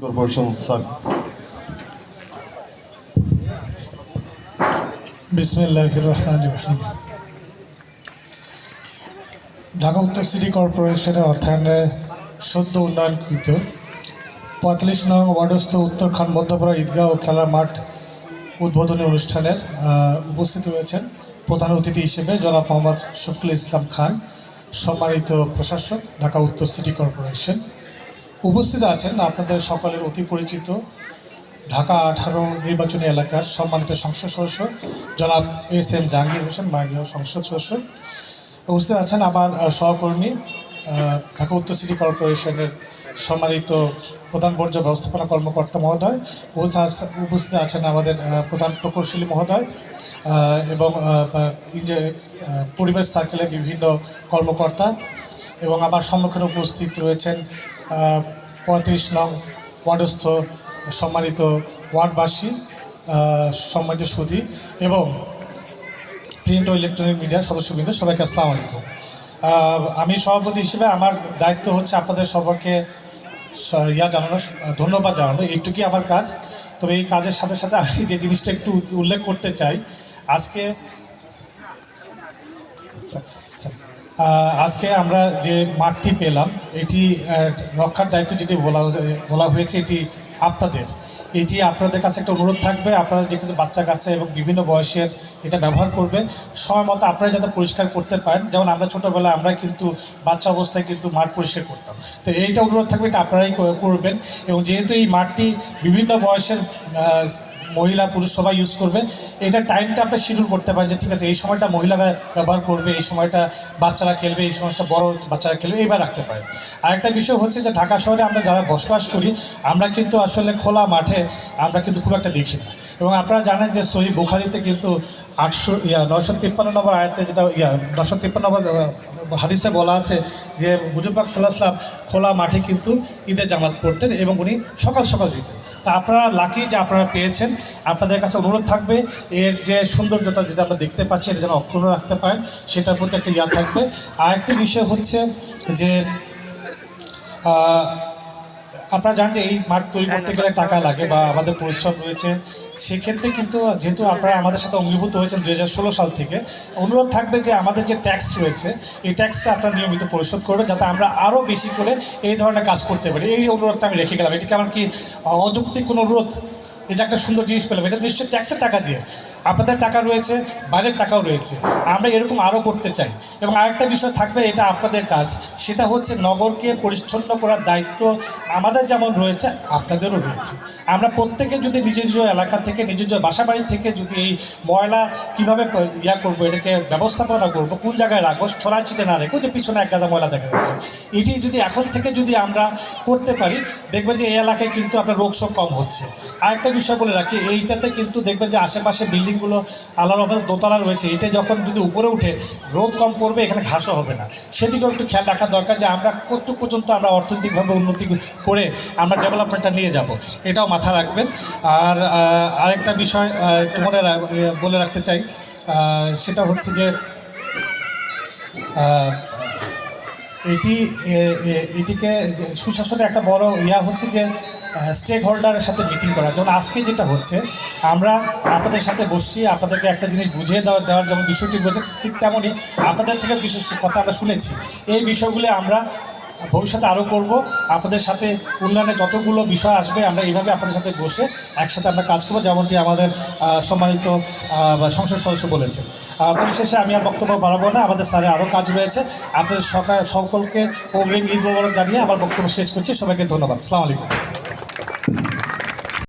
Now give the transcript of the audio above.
Corporation sir. বিসমিল্লাহির রহমানির রহিম। ঢাকা উত্তর সিটি কর্পোরেশনের অর্থায়নে সদ্য উন্নয়নকৃত ৪৫ নং ওয়ার্ডস্থ উত্তরখান মধ্যপাড়া ঈদগাহ ও খেলার মাঠ উদ্বোধনী অনুষ্ঠানের উপস্থিত রয়েছেন প্রধান অতিথি হিসেবে জনাব মোহাম্মদ শফিকুল ইসলাম খান, সম্মানিত প্রশাসক ঢাকা উত্তর সিটি কর্পোরেশন। উপস্থিত আছেন আপনাদের সকলের অতি পরিচিত ঢাকা ১৮ নির্বাচনী এলাকার সম্মানিত সংসদ সদস্য জনাব এস.এম. জাহাঙ্গীর হোসেন, মাননীয় সংসদ সদস্য। উপস্থিত আছেন আমার সহকর্মী ঢাকা উত্তর সিটি কর্পোরেশনের সম্মানিত প্রধান বর্জ্য ব্যবস্থাপনা কর্মকর্তা মহোদয়। উপস্থিত আছেন আমাদের প্রধান প্রকৌশলী মহোদয় এবং পরিবেশ সার্কেলের বিভিন্ন কর্মকর্তা, এবং আমার সম্মুখীনে উপস্থিত রয়েছেন ৩৫ নং ওয়ার্ডস্থ সম্মানিত ওয়ার্ডবাসী, সম্মানিত সুধী এবং প্রিন্ট ও ইলেকট্রনিক মিডিয়ার সদস্যবৃন্দ, সবাইকে আসসালামু আলাইকুম। আমি সভাপতি হিসেবে আমার দায়িত্ব হচ্ছে আপনাদের সবাইকে জানানো, ধন্যবাদ জানানো, এইটুকুই আমার কাজ। তবে এই কাজের সাথে সাথে আমি যে জিনিসটা একটু উল্লেখ করতে চাই, আজকে আমরা যে মাঠটি পেলাম, এটি রক্ষার দায়িত্ব যেটি বলা হয়েছে, এটি আপনাদের কাছে একটা অনুরোধ থাকবে, আপনারা যে কোনো বাচ্চা কাচ্চা এবং বিভিন্ন বয়সের এটা ব্যবহার করবে, সময় মতো আপনারা যাতে পরিষ্কার করতে পারেন। যেমন আমরা ছোটোবেলায় আমরা কিন্তু বাচ্চা অবস্থায় কিন্তু মাঠ পরিষ্কার করতাম, তো এইটা অনুরোধ থাকবে, এটা আপনারাই করবেন। এবং যেহেতু এই মাঠটি বিভিন্ন বয়সের মহিলা পুরুষ সবাই ইউজ করবে, এটা টাইমটা আপনি শিডিউল করতে পারেন যে ঠিক আছে এই সময়টা মহিলারা ব্যবহার করবে, এই সময়টা বাচ্চারা খেলবে, এই সময়টা বড় বাচ্চারা খেলবে, এইবার রাখতে পারেন। আরেকটা বিষয় হচ্ছে যে ঢাকা শহরে আমরা যারা বসবাস করি, আমরা কিন্তু আসলে খোলা মাঠে আমরা কিন্তু খুব একটা দেখি না। এবং আপনারা জানেন যে সহিহ বুখারীতে কিন্তু 953 নম্বর আয়াতে, যেটা 953 নম্বর হাদিসে বলা আছে যে হুজুর পাক সাল্লাল্লাহু আলাইহি ওয়াসাল্লাম খোলা মাঠে কিন্তু ঈদের জামাত পড়তেন এবং উনি সকাল সকাল যেতেন। তা আপনারা লাকি যে আপনারা পেয়েছেন। আপনাদের কাছে অনুরোধ থাকবে এর যে সৌন্দর্যতা যেটা আমরা দেখতে পাচ্ছি, এটা যেন অক্ষুণ্ণ রাখতে পারেন, সেটার প্রতি একটা থাকবে। আরেকটি বিষয় হচ্ছে যে আপনারা জানেন যে এই মাঠ তৈরি করতে গেলে টাকা লাগে বা আমাদের পরিশ্রম রয়েছে। সেক্ষেত্রে কিন্তু যেহেতু আপনারা আমাদের সাথে অঙ্গীভূত হয়েছেন 2016 সাল থেকে, অনুরোধ থাকবে যে আমাদের যে ট্যাক্স রয়েছে, এই ট্যাক্সটা আপনারা নিয়মিত পরিশোধ করবেন, যাতে আমরা আরও বেশি করে এই ধরনের কাজ করতে পারি। এই অনুরোধটা আমি রেখে গেলাম। এটিকে আমার কি অযৌক্তিক কোনো অনুরোধ? এটা একটা সুন্দর জিনিস পেলাম, এটা নিশ্চয়ই ট্যাক্সের টাকা দিয়ে, আপনাদের টাকা রয়েছে, বাইরের টাকাও রয়েছে, আমরা এরকম আরও করতে চাই। এবং আরেকটা বিষয় থাকবে, এটা আপনাদের কাজ, সেটা হচ্ছে নগরকে পরিচ্ছন্ন করার দায়িত্ব আমাদের যেমন রয়েছে আপনাদেরও রয়েছে। আমরা প্রত্যেকে যদি নিজ নিজ এলাকা থেকে, নিজ নিজ বাসাবাড়ি থেকে যদি এই ময়লা কীভাবে করবো, এটাকে ব্যবস্থাপনা করবো, কোন জায়গায় রাখবো, ছড়াই ছিটে না রেখো, যে পিছনে এক গাদা ময়লা দেখা যাচ্ছে, এটি যদি এখন থেকে যদি আমরা করতে পারি, দেখবেন যে এই এলাকায় কিন্তু আপনার রোগ শোক কম হচ্ছে। আরেকটা বিষয় বলে রাখি, এইটাতে কিন্তু দেখবেন যে আশেপাশে বিল্ডিংগুলো আলাদা আলাদা দোতলা রয়েছে, এটা যখন যদি উপরে উঠে রোদ কম পড়বে, এখানে ঘাসও হবে না, সেদিকেও একটু খেয়াল রাখা দরকার যে আমরা কতটুকু পর্যন্ত আমরা অর্থনৈতিকভাবে উন্নতি করে আমরা ডেভেলপমেন্টটা নিয়ে যাব, এটাও মাথায় রাখবেন। আর আরেকটা বিষয় একটু বলে রাখতে চাই, সেটা হচ্ছে যে এটিকে সুশাসনের একটা বড় হচ্ছে যে স্টেক হোল্ডারের সাথে মিটিং করা। যেমন আজকে যেটা হচ্ছে, আমরা আপনাদের সাথে বসছি, আপনাদেরকে একটা জিনিস বুঝিয়ে দেওয়ার যেমন বিষয়টি বলছে, ঠিক তেমনই আপনাদের থেকে কিছু কথা আমরা শুনেছি। এই বিষয়গুলো আমরা ভবিষ্যতে আরও করব। আপনাদের সাথে উন্নয়নে যতগুলো বিষয় আসবে, আমরা এইভাবে আপনাদের সাথে বসে একসাথে আমরা কাজ করবো, যেমনটি আমাদের সম্মানিত সংসদ সদস্য বলেছেন। পরিশেষে আমি আর বক্তব্য বাড়াবো না, আমাদের স্যারে আরও কাজ রয়েছে। আপনাদের সকলকে অগ্রিম ঈদ মোবারক জানিয়ে আমার বক্তব্য শেষ করছি। সবাইকে ধন্যবাদ। আসসালামু আলাইকুম।